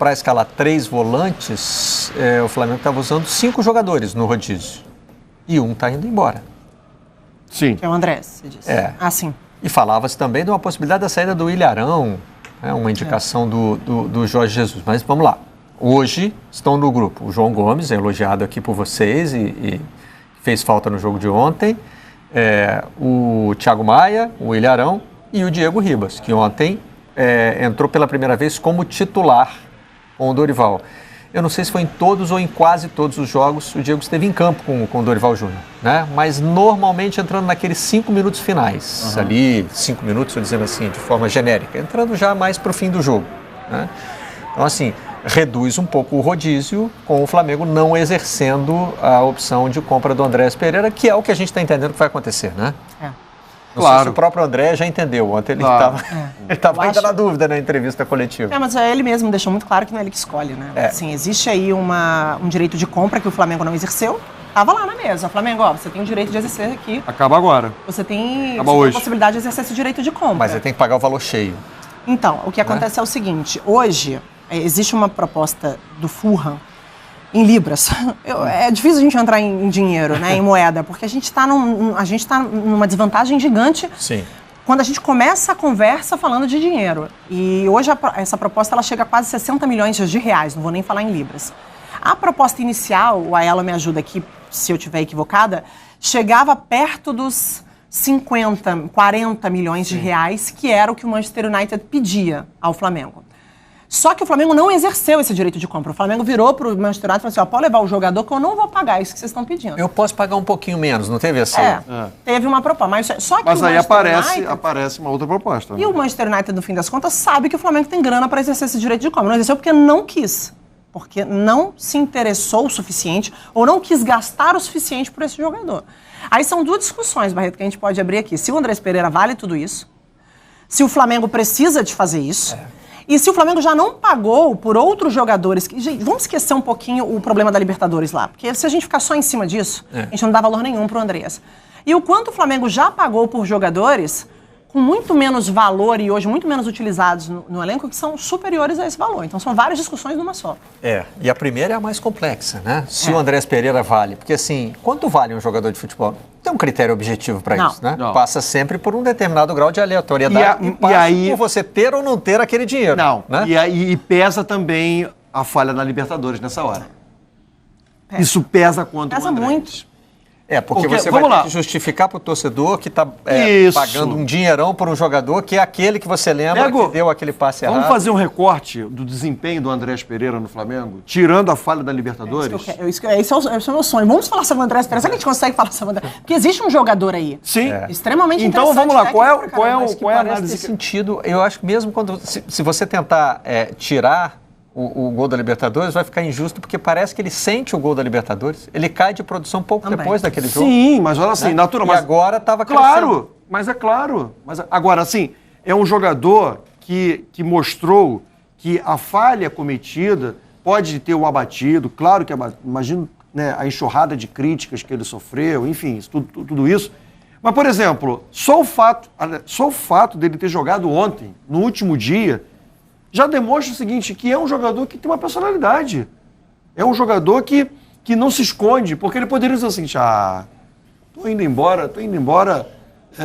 para escalar 3 volantes, o Flamengo estava usando 5 jogadores no rodízio. E um está indo embora. Sim. Que é o André, você disse. Sim. E falava-se também de uma possibilidade da saída do Ilharão, uma indicação do Jorge Jesus. Mas vamos lá. Hoje estão no grupo o João Gomes, elogiado aqui por vocês e fez falta no jogo de ontem, o Thiago Maia, o Ilharão e o Diego Ribas, que ontem entrou pela primeira vez como titular com o Dorival. Eu não sei se foi em todos ou em quase todos os jogos o Diego esteve em campo com o Dorival Júnior, né? Mas normalmente entrando naqueles 5 minutos finais, ali 5 minutos, estou dizendo assim, de forma genérica, entrando já mais para o fim do jogo, né? Então assim, reduz um pouco o rodízio com o Flamengo não exercendo a opção de compra do Andrés Pereira, que é o que a gente está entendendo que vai acontecer, né? Não sei se o próprio André já entendeu. Ontem ele estava ainda na dúvida na entrevista coletiva. Mas ele mesmo deixou muito claro que não é ele que escolhe, né? Assim, existe aí um direito de compra que o Flamengo não exerceu. Estava lá na mesa. Flamengo, você tem o direito de exercer aqui. Acaba agora. Você tem a possibilidade de exercer esse direito de compra. Mas você tem que pagar o valor cheio. Então, o que acontece é o seguinte. Hoje, existe uma proposta do Fulham em libras. É difícil a gente entrar em dinheiro, né, em moeda, porque a gente está numa desvantagem gigante. Sim. Quando a gente começa a conversa falando de dinheiro. E hoje essa proposta ela chega a quase 60 milhões de reais, não vou nem falar em libras. A proposta inicial, o Aelo me ajuda aqui, se eu estiver equivocada, chegava perto dos 50, 40 milhões de reais, que era o que o Manchester United pedia ao Flamengo. Só que o Flamengo não exerceu esse direito de compra. O Flamengo virou para o Manchester United e falou assim, pode levar o jogador que eu não vou pagar isso que vocês estão pedindo. Eu posso pagar um pouquinho menos, não teve assim? Teve uma proposta. Mas aí aparece uma outra proposta. E o Manchester United, no fim das contas, sabe que o Flamengo tem grana para exercer esse direito de compra. Não exerceu porque não quis. Porque não se interessou o suficiente ou não quis gastar o suficiente por esse jogador. Aí são 2 discussões, Barreto, que a gente pode abrir aqui. Se o Andrés Pereira vale tudo isso, se o Flamengo precisa de fazer isso... E se o Flamengo já não pagou por outros jogadores... Gente, vamos esquecer um pouquinho o problema da Libertadores lá. Porque se a gente ficar só em cima disso, a gente não dá valor nenhum pro Andrés. E o quanto o Flamengo já pagou por jogadores com muito menos valor e hoje muito menos utilizados no elenco, que são superiores a esse valor. Então são várias discussões numa só. E a primeira é a mais complexa, né? Se o Andrés Pereira vale. Porque assim, quanto vale um jogador de futebol? Tem um critério objetivo para isso, né? Não. Passa sempre por um determinado grau de aleatoriedade e passa por você ter ou não ter aquele dinheiro. Não, né? E pesa também a falha na Libertadores nessa hora. Isso pesa quanto o Andrés. Muito. Porque você vai ter que justificar para o torcedor que está pagando um dinheirão por um jogador que é aquele que você lembra que deu aquele passe errado. Vamos fazer um recorte do desempenho do Andrés Pereira no Flamengo, tirando a falha da Libertadores? Esse é o meu sonho. Vamos falar sobre o Andrés Pereira. Será que a gente consegue falar sobre o Andrés? Porque existe um jogador aí. Sim. Extremamente interessante. Então vamos lá, qual é a análise? Nesse sentido, eu acho que mesmo quando se você tentar tirar o gol da Libertadores, vai ficar injusto, porque parece que ele sente o gol da Libertadores. Ele cai de produção pouco depois daquele jogo. Sim, mas olha assim, natural. E agora estava crescendo. Claro, mas é claro. Agora, assim, é um jogador que mostrou que a falha cometida pode ter o abatido. Claro que, imagino, né, a enxurrada de críticas que ele sofreu, enfim, tudo isso. Mas, por exemplo, só o fato dele ter jogado ontem, no último dia, já demonstra o seguinte, que é um jogador que tem uma personalidade. É um jogador que não se esconde, porque ele poderia dizer assim, tô indo embora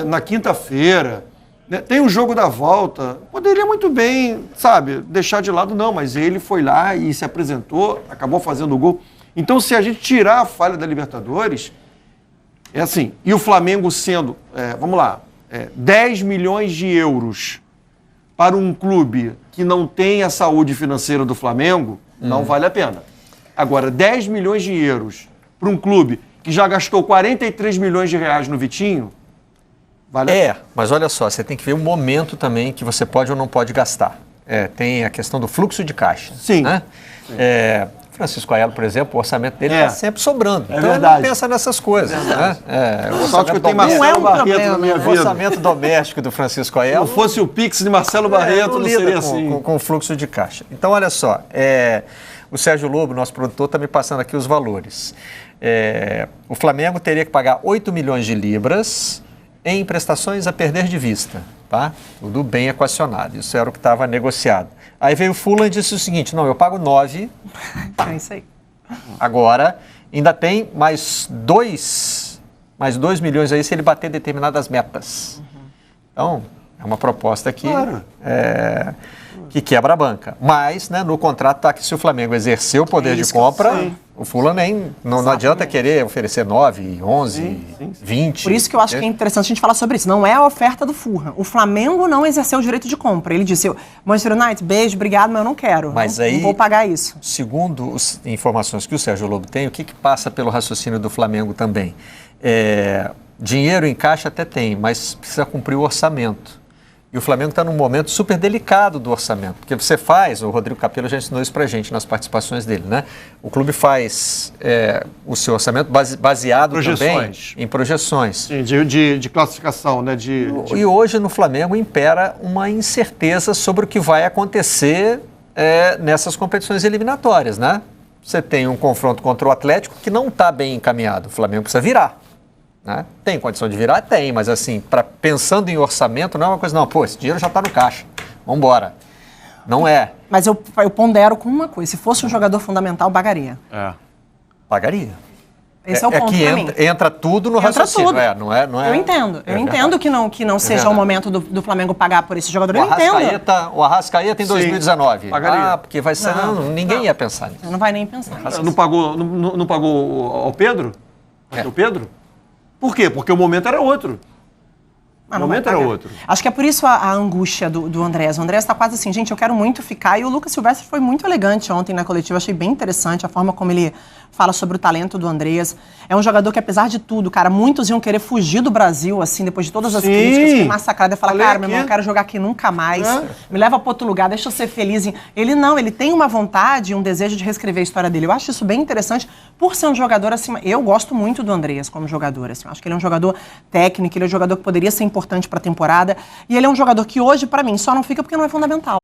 na quinta-feira, né, tem o jogo da volta, poderia muito bem, sabe, deixar de lado, não, mas ele foi lá e se apresentou, acabou fazendo o gol. Então, se a gente tirar a falha da Libertadores, é assim, e o Flamengo sendo, 10 milhões de euros para um clube que não tem a saúde financeira do Flamengo, não vale a pena. Agora, 10 milhões de euros para um clube que já gastou 43 milhões de reais no Vitinho, vale a pena. Mas olha só, você tem que ver o momento também que você pode ou não pode gastar. Tem a questão do fluxo de caixa. Sim. Né? Francisco Aelo, por exemplo, o orçamento dele está sempre sobrando. Então verdade. ele não pensa nessas coisas. Né? Só que eu tenho Marcelo Barreto na minha vida. O orçamento doméstico do Francisco Aelo. Se não fosse o Pix de Marcelo Barreto, não seria assim. Com o fluxo de caixa. Então, olha só, o Sérgio Lobo, nosso produtor, está me passando aqui os valores. O Flamengo teria que pagar 8 milhões de libras em prestações a perder de vista. Tá? Tudo bem equacionado. Isso era o que estava negociado. Aí veio o Fulham e disse o seguinte, não, eu pago 9. É isso aí. Agora, ainda tem mais 2 milhões aí se ele bater determinadas metas. Então, é uma proposta que, Claro. que quebra a banca. Mas, né, no contrato está que se o Flamengo exercer o poder de compra, o Fulham não adianta querer oferecer 9, 11, 20. Por isso que eu acho que é interessante a gente falar sobre isso. Não é a oferta do Fulham. O Flamengo não exerceu o direito de compra. Ele disse, Manchester United, beijo, obrigado, mas eu não quero. Mas não vou pagar isso. Segundo as informações que o Sérgio Lobo tem, o que passa pelo raciocínio do Flamengo também? Dinheiro em caixa até tem, mas precisa cumprir o orçamento. E o Flamengo está num momento super delicado do orçamento. Porque você faz, o Rodrigo Capello já ensinou isso pra gente nas participações dele, né? O clube faz o seu orçamento baseado também em projeções. Sim, de classificação, né? E hoje no Flamengo impera uma incerteza sobre o que vai acontecer nessas competições eliminatórias, né? Você tem um confronto contra o Atlético que não está bem encaminhado. O Flamengo precisa virar. Né? Tem condição de virar? Tem, mas assim, pensando em orçamento, não é uma coisa, não, esse dinheiro já está no caixa, vamos embora. Não é. Mas eu pondero com uma coisa, se fosse um jogador fundamental, pagaria. Pagaria. Esse é o ponto pra mim. Entra tudo no raciocínio. Tudo. Não é. Eu entendo. Eu entendo que não seja o momento do Flamengo pagar por esse jogador. Eu entendo. O Arrascaeta em 2019. Pagaria. Porque vai ser. Ninguém ia pensar nisso. Não vai nem pensar. Não pagou ao Pedro? O Pedro? Por quê? Porque o momento era outro. O momento era outro. Acho que é por isso a angústia do Andrés. O Andrés está quase assim, gente, eu quero muito ficar. E o Lucas Silvestre foi muito elegante ontem na coletiva. Achei bem interessante a forma como ele fala sobre o talento do Andrés. É um jogador que, apesar de tudo, cara, muitos iam querer fugir do Brasil, assim, depois de todas as críticas, que massacrado. Eu falar, cara, meu irmão, eu quero jogar aqui nunca mais. Me leva para outro lugar, deixa eu ser feliz. Ele não, ele tem uma vontade, um desejo de reescrever a história dele. Eu acho isso bem interessante, por ser um jogador, assim, eu gosto muito do Andrés como jogador, assim. Eu acho que ele é um jogador técnico, ele é um jogador que poderia ser importante para a temporada. E ele é um jogador que hoje, para mim, só não fica porque não é fundamental.